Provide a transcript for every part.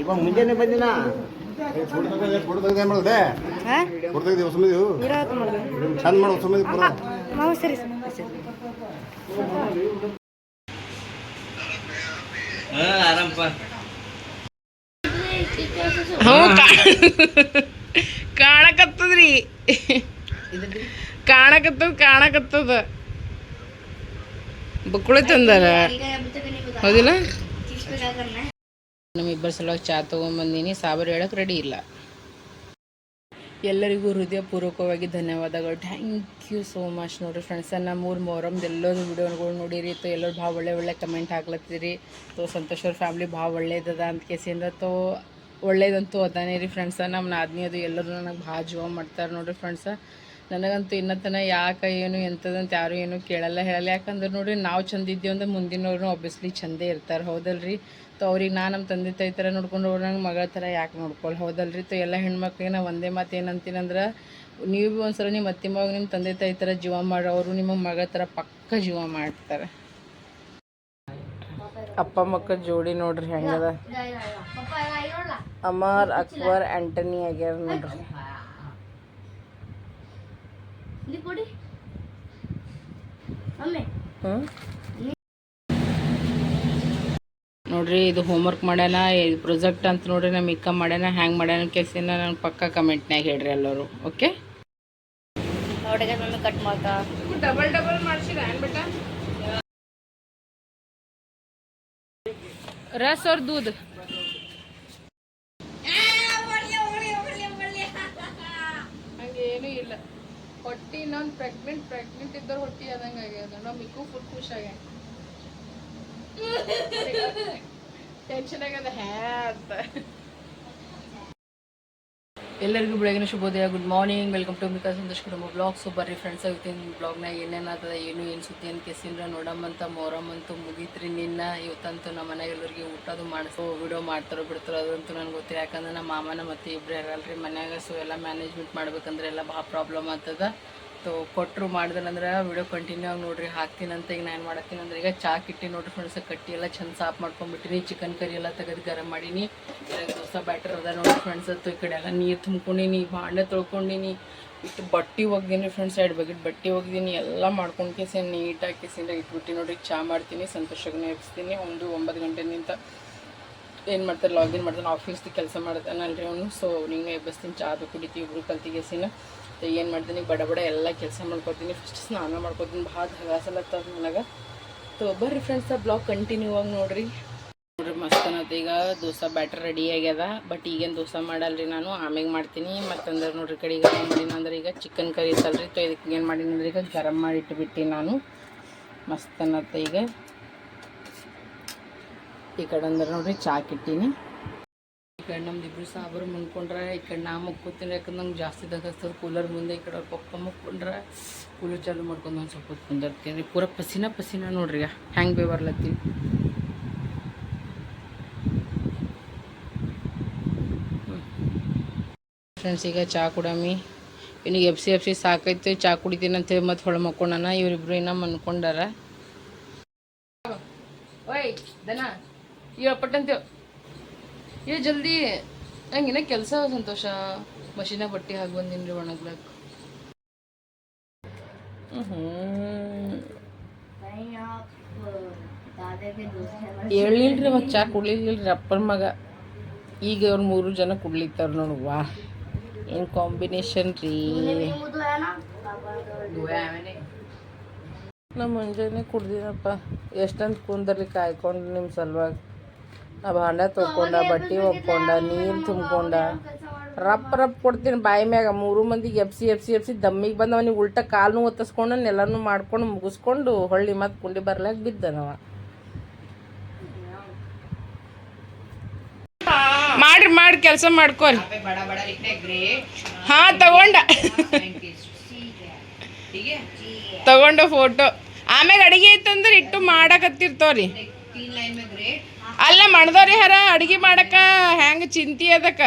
ಇವಾಗ ಮುಂಜಾನೆ ಬಂದಿನ ಚಂದ ಮಾಡೋ ಸರಿ ಕಾಣಕತ್ತದ್ರಿ ಕಾಣಕತ್ತದ ಬುಕ್ಕಳು ತಂದಾರ ಹೌದಿಲ್ಲ. ನಮ್ಮಿಬ್ಬರ ಸಲುವಾಗಿ ಚಹಾ ತೊಗೊಂಬಂದಿನಿ. ಸಾಬರು ಹೇಳಕ್ಕೆ ರೆಡಿ ಇಲ್ಲ. ಎಲ್ಲರಿಗೂ ಹೃದಯಪೂರ್ವಕವಾಗಿ ಧನ್ಯವಾದಗಳು. Thank you so much. ನೋಡಿರಿ ಫ್ರೆಂಡ್ಸ, ನಮ್ಮೂರು ಮೊಹರಮ್ದು ಎಲ್ಲರೂ ವಿಡಿಯೋಗಳು ನೋಡಿರಿ. ತೋ ಎಲ್ಲರೂ ಭಾಳ ಒಳ್ಳೆ ಕಮೆಂಟ್ ಹಾಕ್ಲತ್ತೀರಿ. ತೋ ಸಂತೋಷ್ ಅವ್ರ ಫ್ಯಾಮ್ಲಿ ಭಾಳ ಒಳ್ಳೇದದ ಅಂತ ಕೇಸಿಂದ ತೋ ಒಳ್ಳೇದಂತೂ ಅದಾನೆ ರೀ ಫ್ರೆಂಡ್ಸ. ನಮ್ಮ ನಾದಿನಿ ಅದು ಎಲ್ಲರೂ ನನಗೆ ಭಾಳ ಜೀವ ಮಾಡ್ತಾರೆ ನೋಡಿರಿ ಫ್ರೆಂಡ್ಸ. ನನಗಂತೂ ಇನ್ನತನ ಯಾಕೆ ಏನು ಎಂಥದಂತ ಯಾರು ಏನು ಕೇಳಲ್ಲ ಹೇಳಲ್ಲ. ಯಾಕಂದ್ರೆ ನೋಡಿರಿ, ನಾವು ಚಂದ ಇದ್ದೀವಿ ಅಂದ್ರೆ ಮುಂದಿನವ್ರು ಒಬ್ವಿಯಸ್ಲಿ ಚಂದೇ ಇರ್ತಾರೆ, ಹೌದಲ್ರಿ. ತೋ ಅವ್ರಿಗೆ ನಾನು ನಮ್ಮ ತಂದೆ ತಾಯಿ ಥರ ನೋಡ್ಕೊಂಡು ಅವ್ರು ನಂಗೆ ಮಗಳ ಥರ ಯಾಕೆ ನೋಡ್ಕೊಳ್ಳಿ, ಹೌದಲ್ರಿ. ತೋ ಎಲ್ಲ ಹೆಣ್ಮಕ್ಳಿಗೆ ನಾವು ಒಂದೇ ಮಾತು ಏನಂತೀನಂದ್ರೆ, ನೀವು ಭೀ ಒಂದ್ಸಲ ನಿಮ್ಮ ಅತ್ತೆ ಮಗ ನಿಮ್ಮ ತಂದೆ ತಾಯಿ ಥರ ಜೀವ ಮಾಡೋ, ಅವರು ನಿಮ್ಮ ಮಗಳ ಥರ ಪಕ್ಕ ಜೀವ ಮಾಡ್ತಾರೆ. ಅಪ್ಪ ಮಕ್ಕಳ ಜೋಡಿ ನೋಡ್ರಿ ಹೆಂಗದ. ಅಮರ್ ಅಕ್ಬರ್ ಆಂಟನಿ ಆಗ್ಯಾರ ನೋಡ್ರಿ. ನೋಡ್ರಿ, ಇದು ಹೋಮ್ವರ್ಕ್ ಮಾಡ್ಯಾನ, ಇದು ಪ್ರೊಜೆಕ್ಟ್ ಅಂತ ನೋಡ್ರಿ. ನಮ್ಮ ಇಕ್ಕ ಮಾಡ್ಯಾನ, ಹ್ಯಾಂಗೆ ಮಾಡ್ಯಾನ ಕೇಸಿನ ನಾನು ಪಕ್ಕ ಕಮೆಂಟ್ನಾಗ ಹೇಳ್ರಿ ಎಲ್ಲರೂ. ಓಕೆ, ಕಟ್ ಮಾಡ್ತಾ ಡಬಲ್ ಮಾಡ್ಸಿರ ಬೇಟ. रस और दूध ಹಂಗೇನು ಇಲ್ಲ. ಹೊಟ್ಟಿ ಇನ್ನೊಂದು ಪ್ರೆಗ್ನೆಂಟ್ ಇದ್ದವ್ರು ಹೊಟ್ಟಿ ಆದಂಗೆ ಆಗ್ಯದ. ನಾವು ಮಿಕ್ಕು ಫುಲ್ ಖುಷಿ ಆಗ್ಯಾನ. ಟೆನ್ಷನ್ ಆಗ್ಯದ ಹ್ಯಾ ಅಂತ. ಎಲ್ಲರಿಗೂ ಬೆಳಗಿನ ಶುಭೋದಯ, good morning. Welcome to Mika Santosh ಕುಟುಂಬ ಬ್ಲಾಗ್. ಸೊ ಬರ್ರಿ ಫ್ರೆಂಡ್ಸ್, ಇವತ್ತಿನ ಬ್ಲಾಗ್ನಾಗ ಏನೇನಾದ ಏನು ಸುದ್ದಿ ಅಂತ ಕೇಸಿಂದ್ರ ನೋಡಮ್ಮಂತ. ಮೊಹರಮ್ ಅಂತೂ ಮುಗೀತ್ರಿ ನಿನ್ನ. ಇವತ್ತಂತೂ ನಮ್ಮ ಮನೆಗೆ ಎಲ್ಲರಿಗೆ ಊಟದು ಮಾಡಿಸೋ ವಿಡಿಯೋ ಮಾಡ್ತಾರೋ ಬಿಡ್ತಾರೋ ಅದಂತೂ ನನಗೆ ಗೊತ್ತಿಲ್ಲ. ಯಾಕಂದ್ರೆ ನಮ್ಮ ಮಾಮನ ಮತ್ತು ಇಬ್ಬರು ಇರಲ್ರಿ ಮನ್ಯಾಗ. ಸೊ ಎಲ್ಲ ಮ್ಯಾನೇಜ್ಮೆಂಟ್ ಮಾಡ್ಬೇಕಂದ್ರೆ ಎಲ್ಲ ಭಾಳ ಪ್ರಾಬ್ಲಮ್ ಆಗ್ತದ. ಸೊ ಕೊಟ್ಟರು ಮಾಡಿದ್ರಂದ್ರೆ ವಿಡಿಯೋ ಕಂಟಿನ್ಯೂ ಆಗಿ ನೋಡಿರಿ, ಹಾಕ್ತೀನಂತ. ಈಗ ನಾನು ಮಾಡತ್ತೀನಿ ಅಂದ್ರೆ ಈಗ ಚಾ ಕಿಟ್ಟಿ ನೋಡ್ರಿ ಫ್ರೆಂಡ್ಸ್, ಕಟ್ಟಿ ಎಲ್ಲ ಚಂದ ಸಾಫ್ ಮಾಡ್ಕೊಂಡ್ಬಿಟ್ಟಿನಿ. ಚಿಕನ್ ಕರಿ ಎಲ್ಲ ತೆಗೆದು ಗರಂ ಮಾಡೀನಿ. ದೋಸೆ ಬ್ಯಾಟರ್ ಅದ ನೋಡ್ರಿ ಫ್ರೆಂಡ್ಸ್. ಈ ಕಡೆ ಎಲ್ಲ ನೀರು ತುಂಬ್ಕೊಂಡಿನಿ, ಬಾಂಡೆ ತೊಳ್ಕೊಂಡಿನಿ, ಇಟ್ಟು ಬಟ್ಟೆ ಒಗ್ದೀನಿ ಫ್ರೆಂಡ್ಸ್. 2 ಬಕೆಟ್ ಬಟ್ಟೆ ಒಗ್ದೀನಿ. ಎಲ್ಲ ಮಾಡ್ಕೊಂಡು ಕೇಸಿ ನೀಟಾಗಿ ಕೇಸಿಂದ ಇಟ್ಬಿಟ್ಟು ನೋಡ್ರಿ ಚಾ ಮಾಡ್ತೀನಿ. ಸಂತೋಷಕ್ಕೆ ಎಬ್ಸ್ತೀನಿ. 9 ಗಂಟೆನಿಂದ ಏನು ಮಾಡ್ತಾರೆ, ಲಾಗಿನ್ ಮಾಡ್ತಾನೆ, ಆಫೀಸ್ದು ಕೆಲಸ ಮಾಡ್ತಾನಲ್ರಿ ಅವನು. ಸೊ ನೀನು ಎಬ್ಬಿಸ್ತೀನಿ, ಚಾದು ಕುಡಿತೀವಿ ಇಬ್ರು ಕಲ್ತಿಗೆಸಿನ. ಏನು ಮಾಡ್ತೀನಿ, ಬಡ ಎಲ್ಲ ಕೆಲಸ ಮಾಡ್ಕೊತೀನಿ. ಫಸ್ಟ್ ಸ್ನಾನ ಮಾಡ್ಕೊತೀನಿ, ಭಾಳ ಹಗಾಸಲತ್ತದ ನನಗೆ. ತೋ ಬರ್ರಿ ಫ್ರೆಂಡ್ಸ್, ಬ್ಲಾಗ್ ಕಂಟಿನ್ಯೂ ಆಗಿ ನೋಡ್ರಿ. ಮಸ್ತ್ ಅನ್ನತ್ತೆ. ಈಗ ದೋಸೆ ಬ್ಯಾಟರ್ ರೆಡಿ ಆಗ್ಯದ. ಬಟ್ ಈಗೇನು ದೋಸೆ ಮಾಡಲ್ರಿ ನಾನು, ಆಮೇಲೆ ಮಾಡ್ತೀನಿ. ಮತ್ತಂದ್ರೆ ನೋಡ್ರಿ ಕಡೆ ಈಗ ಏನು ಮಾಡೀನಿ ಅಂದ್ರೆ, ಈಗ ಚಿಕನ್ ಕರಿ ಇತ್ತಲ್ರಿ. ತೋ ಇದಕ್ಕೆ ಏನು ಮಾಡೀನಿ ಅಂದ್ರೆ ಈಗ ಗರಂ ಮಾಡಿ ಇಟ್ಬಿಟ್ಟು ನಾನು. ಮಸ್ತ್ ಅನ್ನತ್ತೆ. ಈಗ ಈ ಕಡೆ ಅಂದ್ರೆ ನೋಡ್ರಿ ಚಾ ಕಿಟ್ಟೀನಿ. ಈ ಕಡೆ ನಮ್ದು ಇಬ್ಬರು ಸಾಬರು ಮುನ್ಕೊಂಡ್ರೆ, ಈ ಕಡೆ ನಾ ಮುಕ್ಕೋತೀನಿ. ಯಾಕಂದ್ರೆ ನಂಗೆ ಜಾಸ್ತಿ ದಗಸ್ತದೆ ಕೂಲರ್ ಮುಂದೆ. ಈ ಕಡೆ ಅವ್ರ ಪಪ್ಪ ಮುಕ್ಕೊಂಡ್ರೆ ಕೂಲರ್ ಚಾಲು ಮಾಡ್ಕೊಂಡು ಒಂದು ಸ್ವಲ್ಪ ಹೊತ್ತು ಕುಂದಿರ್ತೀನಿ. ಪೂರ ಪಸಿನ ನೋಡ್ರಿ ಹೆಂಗೆ ಬೇವರ್ಲತ್ತೀನಿ. ಫ್ರೆಂಡ್ಸ್, ಈಗ ಚಾ ಕುಡಮಿ. ಇನ್ನು ಎಫ್ಸಿ ಸಾಕೈತೆ, ಚಾ ಕುಡಿತೀನಿ ಅಂತೇಳಿ ಮತ್ತೆ ಹೊಳ ಮಕ್ಕೊಂಡನ. ಇವರಿಬ್ರು ಇನ್ನೂ ಮನ್ಕೊಂಡಾರ. ಓಯ್ ದನ ಪಟ್ಟಂತೇವ್ ಏ ಜಲ್ದಿ. ಹಂಗಿನ ಕೆಲಸ ಸಂತೋಷ. ಮಷೀನಾಗ ಬಟ್ಟೆ ಹಾಕಿ ಬಂದೀನಿ ರೀ ಒಣಗ್ಲಕ್ಕೆ. ಹೇಳಿಲ್ರಿ ಅವಾಗ ಚಾ ಕುಡ್ಲಿಲ್ಲರಿ ಅಪ್ಪನ ಮಗ. ಈಗ ಅವ್ರು 3 ಜನ ಕುಡ್ಲಿತ್ತಾರ ನೋಡು. ವಾ ಏನು ಕಾಂಬಿನೇಷನ್ ರೀ. ನಮ್ಮ ಮುಂಜಾನೆ ಕುಡ್ದಿನಪ್ಪ. ಎಷ್ಟಂತ ಕುಂದರ್ಲಿ ಕಾಯ್ಕೊಂಡು ನಿಮ್ಮ ಸಲುವಾಗಿ. ನಾ ಭಾಂಡ ತೊಳ್ಕೊಂಡ, ಬಟ್ಟೆ ಒಪ್ಕೊಂಡ, ನೀರು ತುಂಬ್ಕೊಂಡ, ರಪ್ ಕೊಡ್ತೀನಿ ಬಾಯಿ ಮ್ಯಾಗ. 3 ಮಂದಿಗೆ ಎಪ್ಸಿ ದಮ್ಮಿಗೆ ಬಂದು ಅವನಿಗೆ ಉಲ್ಟ ಕಾಲನ್ನು ಒತ್ತಿಸ್ಕೊಂಡು ನೆಲನೂ ಮಾಡ್ಕೊಂಡು ಮುಗಿಸ್ಕೊಂಡು ಹೊಳ್ಳಿ ಮತ್ತೆ ಕುಂಡಿ ಬರ್ಲಾಕ ಬಿದ್ದನವ. ಮಾಡಿ ಕೆಲಸ ಮಾಡ್ಕೊರಿ. ಹಾಂ ತಗೊಂಡ ಫೋಟೋ. ಆಮ್ಯಾಗ ಅಡಿಗೆ ಐತಂದ್ರೆ ಇಟ್ಟು ಮಾಡಕತ್ತಿರ್ತವ್ರಿ. ಅಲ್ಲ ಮಾಡ್ದವ್ರಿ ಹರ ಅಡಿಗೆ ಮಾಡಕ ಹೆಂಗೆ ಚಿಂತಿ ಅದಕ್ಕ.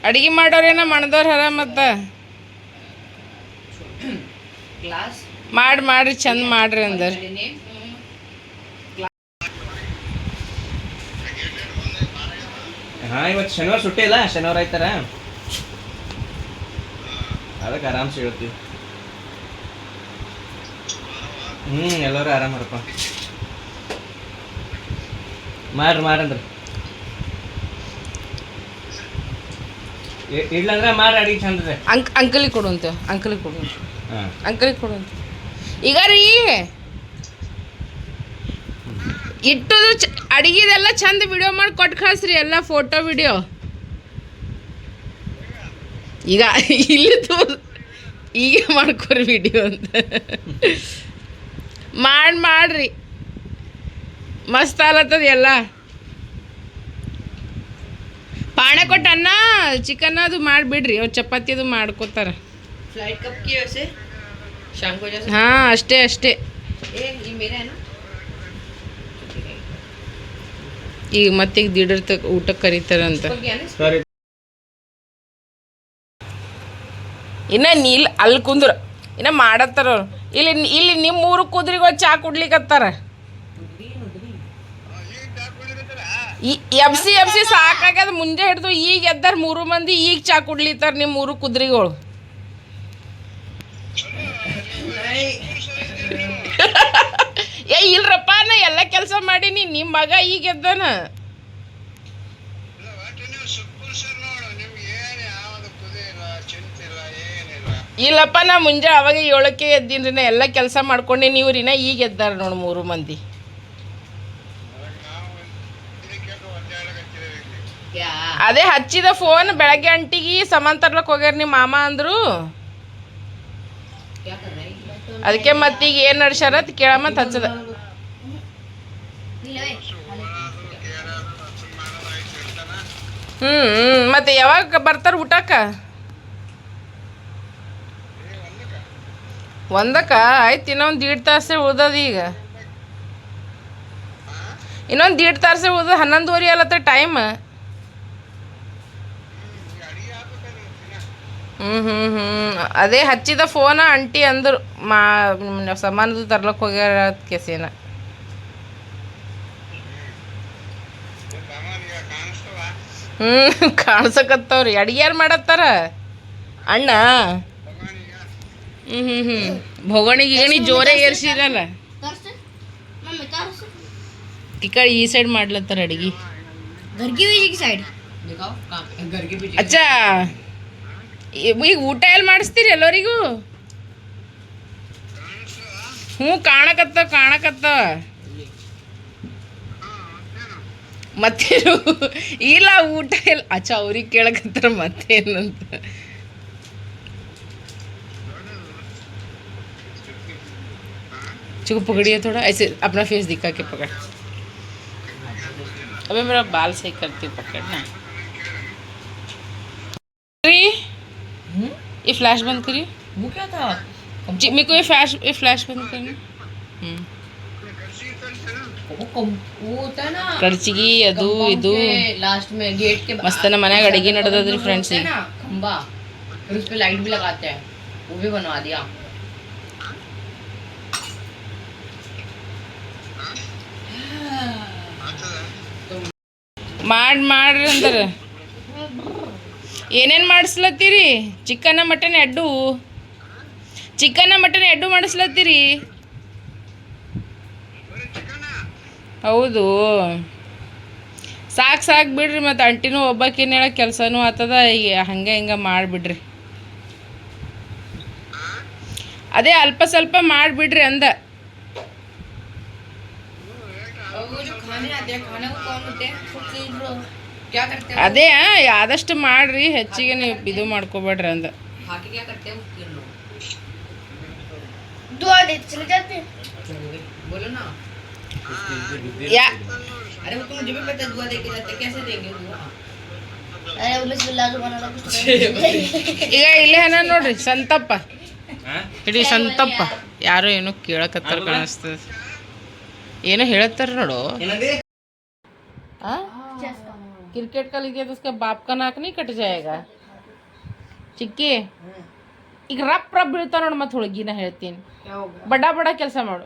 ಅಡಿಗೆ ಮಾಡೋರೇನ ಮಾಡ್ದವ್ರ ಹರ. ಮತ್ತ ಮಾಡ್ರಿ ಚಂದ ಮಾಡ್ರಿ ಅಂದ್ರೆ ಹಾಂ ಇವತ್ತು ಶನಿವಾರ ಸುಟ್ಟಿ ಇಲ್ಲ, ಶನಿವಾರ ಆಯ್ತಾರ ಅದಕ್ಕೆ ಆರಾಮ್ಸೆ ಹೇಳ್ತೀವಿ. ಎಲ್ಲರೂ ಆರಾಮರಪ್ಪ. ಮಾಡ್ರಿ ಇಡ್ಲಂದ್ರೆ ಮಾಡ್ರಿ ಅಡಿಗೆ ಚಂದ. ಅಂಕಲಿಗೆ ಕೊಡುವಂತ ಅಂಕಲಿಗೆ ಕೊಡುವಂತ ಹಾಂ ಅಂಕಲಿಗೆ ಕೊಡುವಂತ. ಈಗ ರೀ ಇಟ್ಟದು ಅಡಿಗೆದೆಲ್ಲ ಚಂದ ವಿಡಿಯೋ ಮಾಡಿ ಕೊಟ್ಟು ಕಳಿಸ್ರಿ, ಎಲ್ಲ ಫೋಟೋ ವಿಡಿಯೋ. ಈಗ ಇಲ್ಲಿ ಈಗ ಮಾಡ್ಕೊರಿ ವಿಡಿಯೋ ಅಂತ ಮಾಡ್ರಿ ಮಸ್ತ್ ಆಲತ್ತದ ಎಲ್ಲ. ಪಾಣೆ ಕೊಟ್ಟು ಅನ್ನ ಚಿಕನ್ ಅದು ಮಾಡಿಬಿಡ್ರಿ, ಅವ್ರು ಚಪಾತಿ ಅದು ಮಾಡ್ಕೋತಾರ. ಹಾಂ ಅಷ್ಟೇ ಈಗ ಮತ್ತೀಗ ದಿಡರ್ ಊಟಕ್ಕೆ ಕರೀತಾರಂತ. ಇನ್ನು ನೀಲ್ ಅಲ್ಲಿ ಕುಂದ್ರ ಇನ್ನು ಮಾಡತ್ತಾರ ಅವ್ರು. ಇಲ್ಲಿ ನಿಮ್ಮ ಊರು ಕುದ್ರಿಗೆ ಚಾ ಕುಡ್ಲಿಕ್ಕತ್ತಾರ. ಎಬ್ಸಿ ಸಾಕಾಗ್ಯದ. ಮುಂಜೆ ಹಿಡ್ದು ಈಗ ಎದ್ದಾರ 3 ಮಂದಿ, ಈಗ ಚಾ ಕುಡ್ಲಿತ್ತಾರ ನಿಮ್ಮ ಊರು ಕುದ್ರಿಗಳು. ಇಲ್ರಪ್ಪ ನಾ ಎಲ್ಲ ಕೆಲಸ ಮಾಡೀನಿ, ನಿಮ್ಮ ಮಗ ಈಗ ಎದ್ದಾನ. ಇಲ್ಲಪ್ಪ ನಾ ಮುಂಜಾನೆ ಅವಾಗ 7ಕ್ಕೆ ಎದ್ದೀನ್ರಿ, ನಾ ಎಲ್ಲ ಕೆಲಸ ಮಾಡ್ಕೊಂಡೆ. ನೀವು ರೀ ಈಗ ಎದ್ದಾರ ನೋಡಿ 3 ಮಂದಿ. ಅದೇ ಹಚ್ಚಿದ ಫೋನ್ ಬೆಳಗ್ಗೆ ಅಂಟಿಗೆ ಸಾಮಾನು ತರ್ಲಕ್ಕೆ ಹೋಗ್ಯಾರ ನಿಮ್ಮ ಮಾಮ ಅಂದರು. ಅದಕ್ಕೆ ಮತ್ತೀಗ ಏನು ನಡ್ಸ್ಯಾರ ಅಂತ ಕೇಳಮಂತ ಹಚ್ಚದ. ಮತ್ತೆ ಯಾವಾಗ ಬರ್ತಾರ ಊಟಕ್ಕೆ? 1ಕ್ಕೆ ಆಯ್ತು. ಇನ್ನೊಂದು 1.5 ತಾಸೇ ಉಳ್ದದ. ಈಗ ಇನ್ನೊಂದು 1.5 ತಾಸೇ ಉಳ್ದ. 11:30 ಅಲ್ಲತ್ತ ಟೈಮ್. ಅದೇ ಹಚ್ಚಿದ ಫೋನ ಅಂಟಿ ಅಂದರು ಸಾಮಾನದು ತರ್ಲಕ್ಕೆ ಹೋಗ್ಯಾರ ಕೆಸೇನ. ಕಾಣಿಸಕತ್ತವ್ರಿ. ಅಡಿಗೆ ಯಾರು ಮಾಡತ್ತಾರ? ಅಣ್ಣ. ಭೋಗಣಿ ಗಿಗಣಿ ಜೋರೇ ಏರ್ಸಿರಲ್ಲ. ಈ ಕಡೆ ಈ ಸೈಡ್ ಮಾಡ್ಲತ್ತಾರ ಅಡಿಗೆ. ಅಚ್ಚಾ ಈಗ ಊಟ ಎಲ್ಲಿ ಮಾಡಿಸ್ತೀರಿ ಎಲ್ಲರಿಗೂ? ಕಾಣಕತ್ತಾವ ಮತ್ತೇನು ಇಲ್ಲ ಊಟ ಎಲ್ಲ. ಅಚ್ಚಾ ಅವ್ರಿಗೆ ಕೇಳಕತ್ತಾರ ಮತ್ತೇನಂತ. चुप पकड़िए थोड़ा ऐसे अपना फेस दिखा के पकड़. अबे मेरा बाल सही करती पकड़ना. ये फ्लैश बंद करिए. वो क्या था? मेरे को ये फ्लैश बंद करना. ಕರ್ಚಿಗಿ ಅದು ಇದು लास्ट में गेट के ಮಸ್ತನ ಮನ್ಯಾಗ ಅಡಿಗೆ ನಡೆದದ್ರಿ ಫ್ರೆಂಡ್ಸ್. ಈಗ खंबा और उस पे लाइट भी लगाते हैं, वो भी बनवा दिया. ಮಾಡ್ರಿ ಅಂದ್ರೆ ಏನೇನು ಮಾಡಿಸ್ಲತ್ತೀರಿ? ಚಿಕನ್ ಮಟನ್ ಎಡ್ಡು ಮಾಡಿಸ್ಲತ್ತೀರಿ? ಹೌದು. ಸಾಕು ಬಿಡ್ರಿ. ಮತ್ತು ಅಂಟಿನೂ ಒಬ್ಬಾಕಿನ ಹೇಳೋ ಕೆಲಸನೂ ಆಗ್ತದ. ಹಂಗೆ ಹಿಂಗೆ ಮಾಡಿಬಿಡ್ರಿ. ಅದೇ ಅಲ್ಪ ಸ್ವಲ್ಪ ಮಾಡಿಬಿಡ್ರಿ ಅಂದ. ಅದೇ ಆದಷ್ಟು ಮಾಡ್ರಿ, ಹೆಚ್ಚಿಗೆ ನೀವು ಇದು ಮಾಡ್ಕೋಬೇಡ್ರಿ ಅಂದ. अरे वो तो मुझे भी पता है दुआ देके जाते, कैसे देंगे दुआ? ಈಗ ಇಲ್ಲೇ ಹನ ನೋಡ್ರಿ ಸಂತಪ್ಪ. ಇಡೀ ಸಂತಪ್ಪ ಯಾರೋ ಏನೋ ಕೇಳಕತ್ತಾರ ಕಾಣಿಸ್ತದ. ಏನೋ ಹೇಳತ್ತಾರ ನೋಡು. क्रिकेट का लीजिए तो उसका बाप का नाक नहीं कट जाएगा. ಚಿಕ್ಕಿ ಈಗ ರಪ್ ಬೀಳ್ತಾವ ನೋಡಿ. ಮತ್ತೆ ಹುಡುಗಿನ ಹೇಳ್ತೀನಿ, ಬಡ ಕೆಲಸ ಮಾಡು.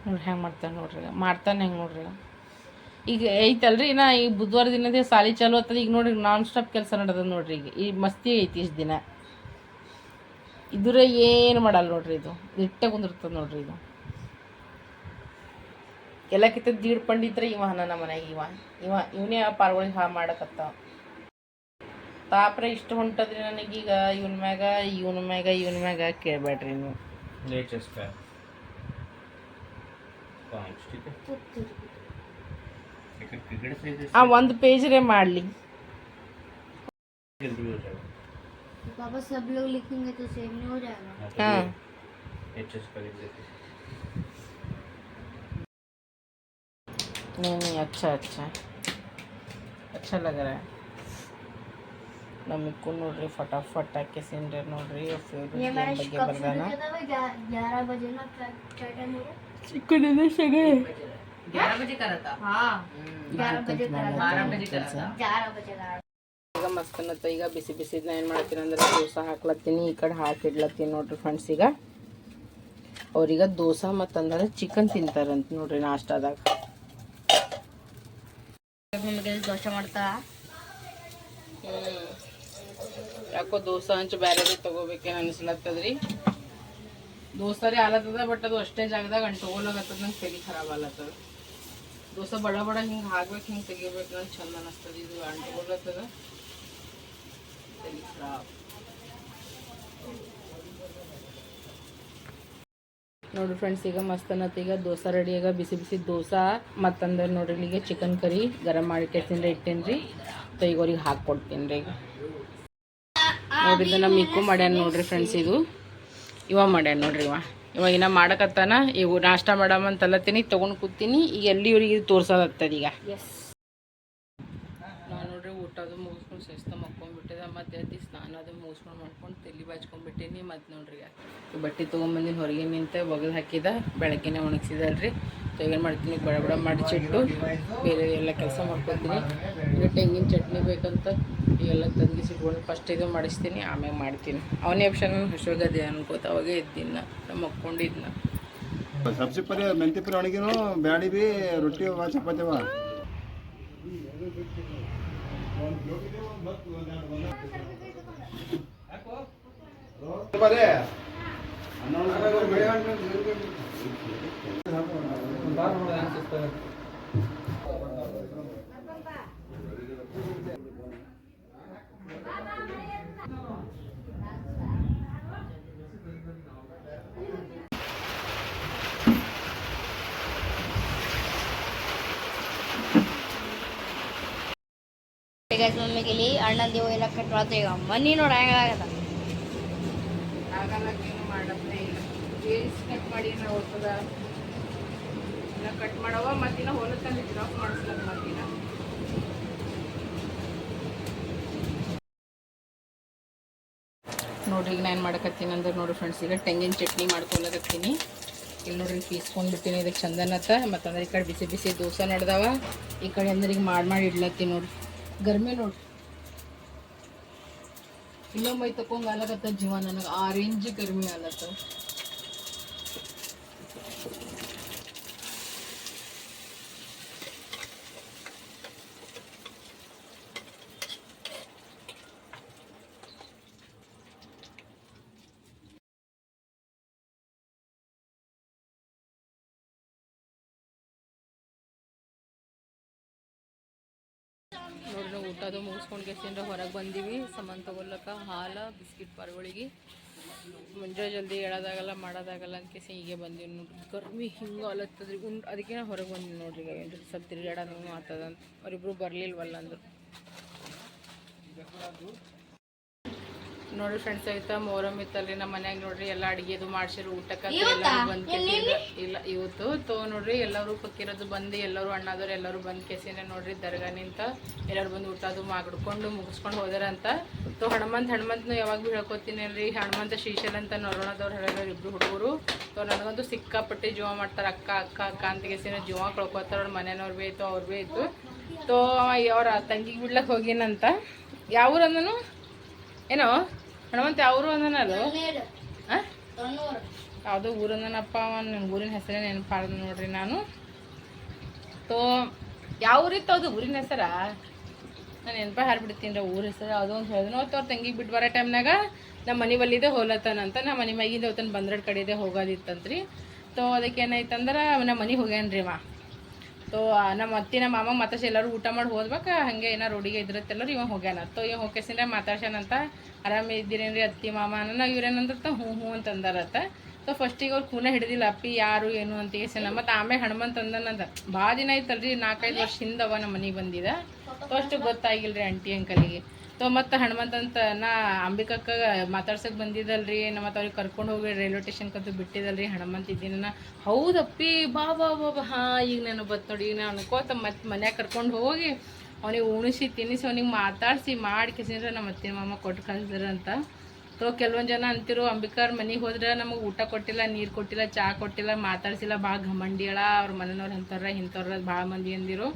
ನೋಡ್ರಿ ಹೆಂಗೆ ಮಾಡ್ತಾನೆ ನೋಡ್ರಿ. ಮಾಡ್ತಾನೆ ಹೆಂಗೆ ನೋಡ್ರಿ. ಈಗ ಐತಲ್ರಿ ನಾ ಈಗ ಬುಧವಾರ ದಿನದೇ ಸಾಲಿ ಚಾಲು ಆಗ್ತದೆ ಈಗ ನೋಡ್ರಿ ನಾನ್ ಸ್ಟಾಪ್ ಕೆಲಸ ನಡೆದ ನೋಡ್ರಿ ಈಗ ಮಸ್ತಿ ಐತಿ ಇಷ್ಟು ದಿನ ಇದ್ರ ಏನು ಮಾಡಲ್ಲ ನೋಡ್ರಿ ಇದು ಇಟ್ಟ ಕುಂದಿರ್ತದೆ ನೋಡ್ರಿ ಇದು ಎಲ್ಲಕ್ಕಿಂತ ದೀಡ್ ಪಂಡಿತ್ರ ಇವ ನನ್ನ ಮನೆಗೆ ಇವನೇ ಆ ಪಾರ್ಗಳಿಗೆ ಹಾಳು ಮಾಡಕತ್ತ ತಾಪ್ರೆ ಇಷ್ಟು ಹೊಂಟದ್ರಿ ನನಗೀಗ ಇವನ ಮ್ಯಾಗ ಕೇಳಬೇಡ್ರಿ ನೀವು ಒಂದು ಪೇಜ್ರೇ ಮಾಡಲಿ पापा सब लोग लिखेंगे तो सेम नहीं हो जाएगा हाँ नहीं अच्छा लग रहा है ನಮಗೂ ನೋಡ್ರಿ ಫಟಾಫಟ್ ಹಾಕಿ ಸಿಂಡ್ರೆ ನೋಡ್ರಿ ये मैंने कब शुरू किया था भाई 11 बजे ना क्या टाइम हो रहा ಚಿಕ್ಕನಿಂದ ಸಗೇ 11 बजे करा था हाँ 11 बजे करा था 12 बजे करा था 11 बजे करा ಈಗ ಮಸ್ತ್ ಅನ್ನತ್ತ ಈಗ ಬಿಸಿ ಬಿಸಿದನ್ನ ಏನು ಮಾಡ್ತೀನಿ ಅಂದ್ರೆ ದೋಸೆ ಹಾಕ್ಲತ್ತೀನಿ ಈ ಕಡೆ ಹಾಕಿಡ್ಲತ್ತೀನಿ ನೋಡ್ರಿ ಫ್ರೆಂಡ್ಸ್ ಈಗ ಅವ್ರೀಗ ದೋಸೆ ಮತ್ತಂದ್ರೆ ಚಿಕನ್ ತಿಂತಾರಂತ ನೋಡ್ರಿ ನಾಷ್ಟಾದಾಗ मम्मी दोसा ಮಾಡ್ತಾ ಯಾಕೋ ದೋಸೆ ಹಂಚು ಬೇರೆದೇ ತಗೋಬೇಕೇನು ಅನಿಸ್ಲತ್ತದ್ರಿ ದೋಸೆ ರೀ ಆಲತ್ತದ ಬಟ್ ಅದು ಅಷ್ಟೇ ಜಾಗದಾಗ ಅಂಟ್ಕೊಳಕತ್ತದ ನಂಗೆ ತಲೆ ಖರಾಬ್ ಆಲತ್ತದ ದೋಸೆ ಬಡ ಹಿಂಗೆ ಹಾಕ್ಬೇಕು ಹಿಂಗೆ ತೆಗಿಬೇಕು ನಂಗೆ ಚಂದ ಅನಿಸ್ತದ ಇದು ಅಂಟ್ಕೊಳತ್ತದ ತಲೆ ಖರಾಬ್ ನೋಡ್ರಿ ಫ್ರೆಂಡ್ಸ್ ಈಗ ಮಸ್ತ್ ಅನ್ನತ್ತ ಈಗ ದೋಸೆ ರೆಡಿ ಈಗ ಬಿಸಿ ಬಿಸಿ ದೋಸೆ ಮತ್ತಂದ್ರೆ ನೋಡ್ರಿ ಇಲ್ಲಿಗೆ ಚಿಕನ್ ಕರಿ ಗರಂ ಮಾಡಿ ಕೆಸಿಂದ ಇಟ್ಟೇನಿ ರೀ ಸೊ ಈಗ ಅವ್ರಿಗೆ ಹಾಕ್ಕೊಡ್ತೀನಿ ರೀ ಈಗ ನೋಡಿದ್ದು ನಮ್ಮ ಮಿಕ್ಕು ಮಾಡ್ಯಾನ ನೋಡ್ರಿ ಫ್ರೆಂಡ್ಸ್ ಇದು ಇವ ಮಾಡ್ಯಾನ ನೋಡ್ರಿ ಇವ ಇನ್ನ ಮಾಡಕತ್ತಾನ ಇವು ನಾಷ್ಟ ಮಾಡಾಮಂತ ಅಲ್ಲತ್ತೀನಿ ತೊಗೊಂಡು ಕೂತೀನಿ ಈಗ ಎಲ್ಲಿ ಇವ್ರಿಗೆ ಇದು ತೋರ್ಸೋದತ್ತದ ಈಗ ನಾನು ನೋಡ್ರಿ ಊಟದು ಮುಗಿಸ್ಕೊಂಡು ಶಿಸ್ತ ಮಕ್ಕೊಂಡ್ಬಿಟ್ಟಿದೆ ಮತ್ತು ಎದ್ದು ಸ್ನಾನ ಅದು ಮುಗಿಸ್ಕೊಂಡು ಮಾಡ್ಕೊಂಡು ತಲೆ ಬಾಚ್ಕೊಂಡ್ಬಿಟ್ಟೀನಿ ಮತ್ತು ನೋಡ್ರಿ ಈಗ ಬಟ್ಟೆ ತೊಗೊಂಬಂದಿನ ಹೊರಗೆ ನಿಂತ ಒಗೆದು ಹಾಕಿದ ಬೆಳಗ್ಗೆನೇ ಒಣಗಿಸಿದಲ್ರಿ ಸೊ ಏನು ಮಾಡ್ತೀನಿ ಬಡ ಮಡಚಿಟ್ಟು ಬೇರೆ ಎಲ್ಲ ಕೆಲಸ ಮಾಡ್ಕೊತೀನಿ ಈಗ ತೆಂಗಿನ ಚಟ್ನಿ ಬೇಕಂತ ಎಲ್ಲ ತಂದಿಸಿಟ್ಕೊಂಡು ಫಸ್ಟ್ ಇದು ಮಾಡಿಸ್ತೀನಿ ಆಮೇಲೆ ಮಾಡ್ತೀನಿ ಅವನೇ ಆಪ್ಷನ್ ಹಸುವಾಗದೆ ಅನ್ಕೋತ ಅವಾಗೇ ಇದ್ದೀನಿ ನಾ ಮಕ್ಕೊಂಡಿದ್ನ ಸಬ್ಸಿ ಪರಿ ಮೆಂತಿ ಪರಿ ಒಣಗಿನೂ ಬ್ಯಾಡಿ ಬಿ ರೊಟ್ಟಿ ಚಪಾತಿ मम्मी के लिए अण्ण देव ಎಲ್ಲ ಕಟ್ವಾತ ಈಗ ಮನಿ ನೋಡ ಹೆಂಗಾಗತ್ತ ಆಗಲ್ಲಕ್ಕೇನು ಮಾಡಪ್ಪ ಇಲ್ಲ ಬೇಸ್ ಕಟ್ ಮಾಡಿ ನಾವು ಹೋಗ್ತದ ಇನ್ನ ಕಟ್ ಮಾಡವ ಮತ್ತಿನ್ನ ಹೊಲಕ್ಕಲ್ಲಿ ಡ್ರಾಪ್ ಮಾಡಿಸ್ಲಕ್ಕ ಮತ್ತಿನ್ನ ನೋಡ್ರಿ ಈಗ ನಾನು ಮಾಡಕತ್ತೀನಿ ಅಂದ್ರೆ ನೋಡಿ ಫ್ರೆಂಡ್ಸ್ ಈಗ ತೆಂಗಿನ ಚಟ್ನಿ ಮಾಡ್ಕೊಳಕತ್ತೀನಿ ಇಲ್ಲಿ ನೋಡ್ರಿ ಪೀಸ್ಕೊಂಡ್ಬಿಟ್ಟಿನಿ ಇದಕ್ಕೆ ಚಂದನತ್ತ ಮತ್ತಂದ್ರೆ ಈ ಕಡೆ ಬಿಸಿ ಬಿಸಿ ದೋಸೆ ನಡೆದವ ಈ ಕಡೆ ಅಂದ್ರೆ ಈಗ ಮಾಡಿ ಇಡ್ಲತ್ತೀನಿ ನೋಡ್ರಿ ಗರ್ಮಿ ನೋಡ್ರಿ ಇನ್ನೊಮ್ಮೆ ತಕೊಂಡ್ ಆಲಕತ್ತ ಜೀವ ನನಗೆ ಆರೆಂಜ್ ಗರ್ಮಿ ಆಲತ್ತ ನೋಡ್ರಿ ನಾವು ಊಟದು ಮುಗಿಸ್ಕೊಂಡು ಕೆಸಿಂದ ಹೊರಗೆ ಬಂದೀವಿ ಸಾಮಾನು ತೊಗೊಳಕ್ಕೆ ಹಾಲು ಬಿಸ್ಕಿಟ್ ಪಾರ್ಗಳಿಗೆ ಮುಂಜಾನೆ ಜಲ್ದಿ ಹೇಳೋದಾಗಲ್ಲ ಮಾಡೋದಾಗಲ್ಲ ಅಂತ ಕೇಸಿ ಹೀಗೆ ಬಂದೀವಿ ನೋಡ್ರಿ ಗರ್ಮಿ ಹಿಂಗೆ ಅಲತ್ತದ್ರಿ ಅದಕ್ಕೆ ನಾನು ಹೊರಗೆ ಬಂದೀನಿ ನೋಡ್ರಿ ಈಗ ಏನು ಸ್ವಲ್ಪ ತಿರುಗಾಡೋದು ಆಗ್ತದ ಅಂತ ಅವರಿಬ್ರು ಬರಲಿಲ್ವಲ್ಲ ಅಂದರು ನೋಡ್ರಿ ಫ್ರೆಂಡ್ಸ್ ಆಯ್ತಾ ಮೊಹರಂ ಇತ್ತಲ್ರಿ ನಮ್ಮ ಮನ್ಯಾಗ ನೋಡ್ರಿ ಎಲ್ಲ ಅಡಿಗೆದು ಮಾಡ್ಸಿರು ಊಟಕ್ಕೆ ಎಲ್ಲರೂ ಬಂದು ಇಲ್ಲ ಇವತ್ತು ತೋ ನೋಡ್ರಿ ಎಲ್ಲರೂ ಪಕ್ಕಿರೋದು ಬಂದು ಎಲ್ಲರೂ ಅಣ್ಣದವ್ರು ಎಲ್ಲರೂ ಬಂದು ಕೆಸಿನ ನೋಡ್ರಿ ದರ್ಗಾ ನಿಂತ ಎಲ್ಲರೂ ಬಂದು ಊಟದು ಮಾಡ್ಕೊಂಡು ಮುಗಿಸ್ಕೊಂಡು ಹೋದಾರಂತ ತೋ ಹನುಮಂತನು ಯಾವಾಗ ಭೀ ಹೇಳ್ಕೊತೀನಿ ಅಲ್ರಿ ಹನುಮಂತ ಶ್ರೀಶೈಲ್ ಅಂತ ನರೋಣದವ್ರು ಹೇಳೋರು ಇಬ್ರು ಹುಡುಗರು ತೋ ನನಗಂತೂ ಸಿಕ್ಕಾಪಟ್ಟೆ ಜೀವ ಮಾಡ್ತಾರೆ ಅಕ್ಕ ಅಂತ ಕೆಸಿನ ಜೀವ ಕಳ್ಕೊತಾರ ಅವ್ರ ಮನೆಯವ್ರು ಭೀ ಆಯ್ತು ಅವ್ರು ಭೀ ಆಯ್ತು ತೋ ಅವ್ರ ತಂಗಿಗೆ ಬಿಡ್ಲಕ್ಕೆ ಹೋಗಿನಂತ ಯಾವ ಊರು ಅಂದನು ಏನೋ ಹನುಮಂತ ಯಾವ ಊರು ಅಂದನಲ್ಲ ಯಾವುದೋ ಊರು ಅಂದನಪ್ಪ ನನ್ನ ಊರಿನ ಹೆಸರೇ ನೆನಪಾಡ್ದು ನೋಡ್ರಿ ನಾನು ತೋ ಯಾವ ಊರಿತ್ತು ಅದು ಊರಿನ ಹೆಸರ ನಾನು ನೆನಪ ಹಾರ್ಬಿಡ್ತೀನಿ ರೀ ಊರ ಹೆಸರು ಯಾವುದೋ ಒಂದು ಹೇಳಿದ್ರು ಅವ್ರ ತಂಗಿಗೆ ಬಿಟ್ಟು ಬರೋ ಟೈಮ್ನಾಗ ನಮ್ಮ ಮನೆ ಬಲ್ಲಿದೆ ಹೋಲತ್ತಾನಂತ ನಮ್ಮ ಮನೆ ಮ್ಯಾಗಿಂದ ಅವತ್ತನ ಬಂದ್ರಡ್ ಕಡೆದೆ ಹೋಗೋದಿತ್ತಂತ್ರಿ. ತೋ ಅದಕ್ಕೆ ಏನಾಯ್ತಂದ್ರೆ ನಮ್ಮ ಮನೆಗೆ ಹೋಗ್ಯಾನ್ರಿ ಅವ. ತೋ ನಮ್ಮ ಅತ್ತಿ ನಮ್ಮ ಮಾಮ ಮತ್ತೆ ಎಲ್ಲರೂ ಊಟ ಮಾಡಿ ಹೋದ್ಬೇಕು ಹಾಗೆ ಏನೋ ರೋಡಿಗೆ ಇದ್ರತ್ತೆಲ್ಲರೂ ಇವ ಹೋಗ್ಯಾನ. ತೋ ಇವ ಹೋಗ್ಕೇಸಿಂದ ಮಾತಾಡ್ಸ್ಯಾನಂತ ಆರಾಮ ಇದ್ದೀರೇನ್ರಿ ಅತ್ತಿ ಮಾಮ ಅನ್ನೋ ಇವ್ರೇನಂದ್ರತ್ತ ಹ್ಞೂ ಅಂತ ಅಂದಾರತ್ತ. ಸೊ ಫಸ್ಟಿಗೆ ಅವ್ರು ಖೂನ ಹಿಡಿದಿಲ್ಲ ಅಪ್ಪಿ ಯಾರು ಏನು ಅಂತ ಕೇಸಿನ ಮತ್ತು ಆಮೇಲೆ ಹನುಮಂತ ಅಂದನಂದ ಭಾಳ ದಿನ ಐತಲ್ರಿ 4-5 ವರ್ಷ ಹಿಂದವ ನಮ್ಮ ಮನೆಗೆ ಬಂದಿದ್ದ. ತೋ ಅಷ್ಟು ಗೊತ್ತಾಗಿಲ್ಲ ರೀ ಆಂಟಿ ಅಂಕಲಿಗೆ. ತೋ ಮತ್ತು ಹನುಮಂತ ಅಂತ ನಾ ಅಂಬಿಕಕ್ಕ ಮಾತಾಡ್ಸಕ್ಕೆ ಬಂದಿದ್ದಲ್ರಿ ಮತ್ತು ಅವ್ರಿಗೆ ಕರ್ಕೊಂಡು ಹೋಗಿ ರೈಲ್ವೆ ಸ್ಟೇಷನ್ಕಂತೂ ಬಿಟ್ಟಿದ್ದಲ್ರಿ ಹನುಮಂತ ಇದ್ದೀನಿ. ಹೌದಪ್ಪಿ ಬಾ ಬಾ ಬಾ ಬಾ ಹಾಂ ಈಗ ನಾನು ಬತ್ತು ನೋಡಿ ಈಗ ನಾನು ಅನ್ಕೋತ ಮತ್ತು ಮನ್ಯಾಗ ಕರ್ಕೊಂಡು ಹೋಗಿ ಅವನಿಗೆ ಉಣಿಸಿ ತಿನ್ನಿಸಿ ಅವ್ನಿಗೆ ಮಾತಾಡಿಸಿ ಮಾಡಿ ಕಿಸಿದ್ರೆ ನಮ್ಮ ಅತ್ತಿನ ಮಾಮ ಕೊಟ್ಟು ಕಳಿಸಿದ್ರಂತ. ತೋ ಕೆಲವೊಂದು ಜನ ಅಂತಿರು ಅಂಬಿಕಾರ್ ಮನೆಗೆ ಹೋದ್ರೆ ನಮಗೆ ಊಟ ಕೊಟ್ಟಿಲ್ಲ, ನೀರು ಕೊಟ್ಟಿಲ್ಲ, ಚಹಾ ಕೊಟ್ಟಿಲ್ಲ, ಮಾತಾಡ್ಸಿಲ್ಲ, ಭಾಳ ಘಮಂಡಿಯಳ ಅವ್ರ ಮನೆಯವ್ರು ಇಂಥವ್ರ ಭಾಳ ಮಂದಿ ಅಂದಿರು.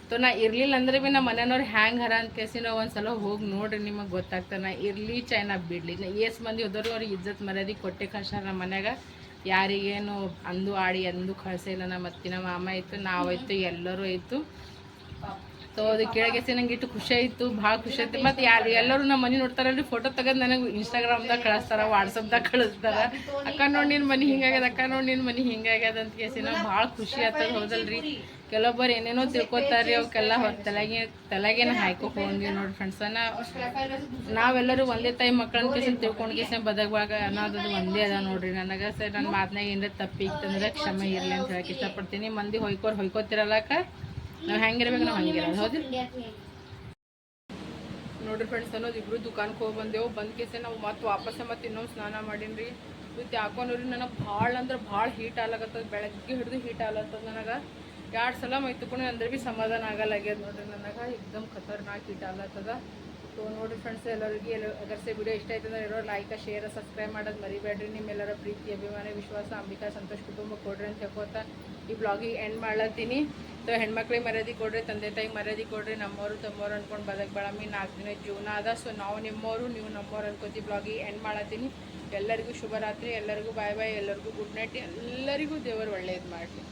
ತೋ ನಾ ಇರಲಿಲ್ಲ ಅಂದ್ರೆ ಭೀ ನಮ್ಮ ಮನೆಯವ್ರು ಹ್ಯಾಂಗೆ ಹರ ಅಂತ ಕೇಸಿ ನಾವು ಒಂದು ಸಲ ಹೋಗಿ ನೋಡ್ರಿ ನಿಮಗೆ ಗೊತ್ತಾಗ್ತದೆ. ನಾ ಇರಲಿ ಚೈನಾ ಬಿಡಲಿ ಎಷ್ಟು ಮಂದಿ ಹೋದರು ಅವ್ರಿಗೆ ಇಜ್ಜತ್ ಮರ್ಯಾದೆ ಕೊಟ್ಟೆ ಕಳ್ಸಾರ ನಮ್ಮ ಮನ್ಯಾಗ. ಯಾರಿಗೇನು ಅಂದು ಆಡಿ ಅಂದು ಕಳ್ಸಿಲ್ಲ. ನಮ್ಮ ಅತ್ತಿನ ಮಾಮ ಆಯಿತು, ನಾವಾಯ್ತು, ಎಲ್ಲರೂ ಆಯಿತು. ಸೊ ಅದು ಕೇಳಗೆಸಿ ನಂಗೆ ಇಟ್ಟು ಖುಷಿ ಆಯಿತು, ಭಾಳ ಖುಷಿ ಆಯ್ತು. ಮತ್ತು ಎಲ್ಲರೂ ನಮ್ಮ ಮನೆ ನೋಡ್ತಾರಲ್ರಿ ಫೋಟೋ ತೆಗೆದು ನನಗೆ ಇನ್ಸ್ಟಾಗ್ರಾಮ್ದಾಗ ಕಳಿಸ್ತಾರೆ, ವಾಟ್ಸಪ್ದಾಗ ಕಳಿಸ್ತಾರೆ. ಅಕ್ಕ ನೋಡಿ ನಿನ್ನ ಮನೆ ಹಿಂಗಾಗ್ಯದ, ಅಕ್ಕ ನೋಡಿ ನಿನ್ನ ಮನೆ ಹಿಂಗಾಗ್ಯದ ಅಂತ ಕೇಸಿ ನಾವು ಭಾಳ ಖುಷಿ ಆಗ್ತದೆ. ಹೌದಲ್ರಿ ಕೆಲವೊಬ್ಬರು ಏನೇನೋ ತಿಳ್ಕೊತಾರೆ, ಅವಕ್ಕೆಲ್ಲ ತಲೆಗೇನು ಹಾಯ್ಕೋಕೆ ಹೋಗಿವಿ ನೋಡಿ ಫ್ರೆಂಡ್ಸನ್ನ. ನಾವೆಲ್ಲರೂ ಒಂದೇ ತಾಯಿ ಮಕ್ಕಳನ್ನ ಕೇಸಿ ತಿಳ್ಕೊಂಡು ಕೇಸಿ ಬದಗುವಾಗ ಅನ್ನೋದು ಒಂದೇ ಅದ ನೋಡ್ರಿ ನನಗೆ. ಸರ್ ನನ್ನ ಮಾತನಾಗ ಏನಾರ ತಪ್ಪಿತ್ತಂದ್ರೆ ಕ್ಷಮೆ ಇರಲಿ ಅಂತ ಹೇಳಕ್ಕೆ ಇಷ್ಟಪಡ್ತೀನಿ. ಮಂದಿ ಹೊಯ್ಕೋತಿರಲ್ಲಕ್ಕ ನಾವು ಹೆಂಗಿರ್ಬೇಕು ನಾವು ಹಂಗಿರೋದು. ಹೌದು ನೋಡ್ರಿ ಫ್ರೆಂಡ್ಸ್ ಅನ್ನೋದು ಇಬ್ರು ದುಕಾನ್ಗೆ ಹೋಗಿ ಬಂದೆವು. ಬಂದ ಕೇಸೆ ನಾವು ಮತ್ತೆ ವಾಪಸ್ಸೆ ಮತ್ತೆ ಇನ್ನೊಂದು ಸ್ನಾನ ಮಾಡೀನಿ. ಇವತ್ತು ಯಾಕೋ ನೋಡ್ರಿ ನನಗೆ ಭಾಳ ಅಂದ್ರೆ ಭಾಳ ಹೀಟ್ ಆಗ್ಲತ್ತದ. ಬೆಳಗ್ಗೆ ಹಿಡಿದು ಹೀಟ್ ಆಗ್ಲತ್ತದ ನನಗೆ. 2 ಸಲ ಮೈ ತುಕೊಂಡು ಅಂದ್ರೆ ಭೀ ಸಮಾಧಾನ ಆಗಲ್ಲಾಗ್ಯದ ನೋಡ್ರಿ ನನಗೆ. ಎಕ್ದಮ್ ಖತರ್ನಾಕ್ ಹೀಟ್ ಆಗ್ಲತ್ತದ. ಸೊ ನೋಡ್ರಿ ಫ್ರೆಂಡ್ಸ್ ಎಲ್ಲರಿಗೆ ಅಗರ್ಸೆ ವಿಡಿಯೋ ಇಷ್ಟ ಆಯ್ತಂದ್ರೆ ಎಲ್ಲರೂ ಲೈಕ್ ಶೇರ್ ಸಬ್ಸ್ಕ್ರೈಬ್ ಮಾಡೋದು ಮರಿಬೇಡ್ರಿ. ನಿಮ್ಮೆಲ್ಲರ ಪ್ರೀತಿ ಅಭಿಮಾನ ವಿಶ್ವಾಸ ಅಂಬಿಕಾ ಸಂತೋಷ್ ಕುಟುಂಬ ಕೊಡ್ರಿ ಅಂತ ಹೇಳ್ಕೊತಾ ಈ ಬ್ಲಾಗಿಗೆ ಎಂಡ್ ಮಾಡ್ಲತ್ತೀನಿ. ಸೊ ಹೆಣ್ಮಕ್ಳಿಗೆ ಮರ್ಯಾದೆ ಕೊಡ್ರಿ, ತಂದೆ ತಾಯಿಗೆ ಮರ್ಯಾದೆ ಕೊಡ್ರಿ. ನಮ್ಮವರು ತಮ್ಮವ್ರು ಅನ್ಕೊಂಡು ಬಾಳಮಿ 4 ದಿನ ಜೀವನ ಅದ. ಸೊ ನಾವು ನಿಮ್ಮವರು ನೀವು ನಮ್ಮವ್ರು ಅನ್ಕೋತಿ ಬ್ಲಾಗಿಗೆ ಎಂಡ್ ಮಾಡತ್ತೀನಿ. ಎಲ್ಲರಿಗೂ ಶುಭರಾತ್ರಿ, ಎಲ್ಲರಿಗೂ ಬಾಯ್ ಬಾಯ್, ಎಲ್ಲರಿಗೂ ಗುಡ್ ನೈಟ್, ಎಲ್ಲರಿಗೂ ದೇವರು ಒಳ್ಳೇದು ಮಾಡಲಿ.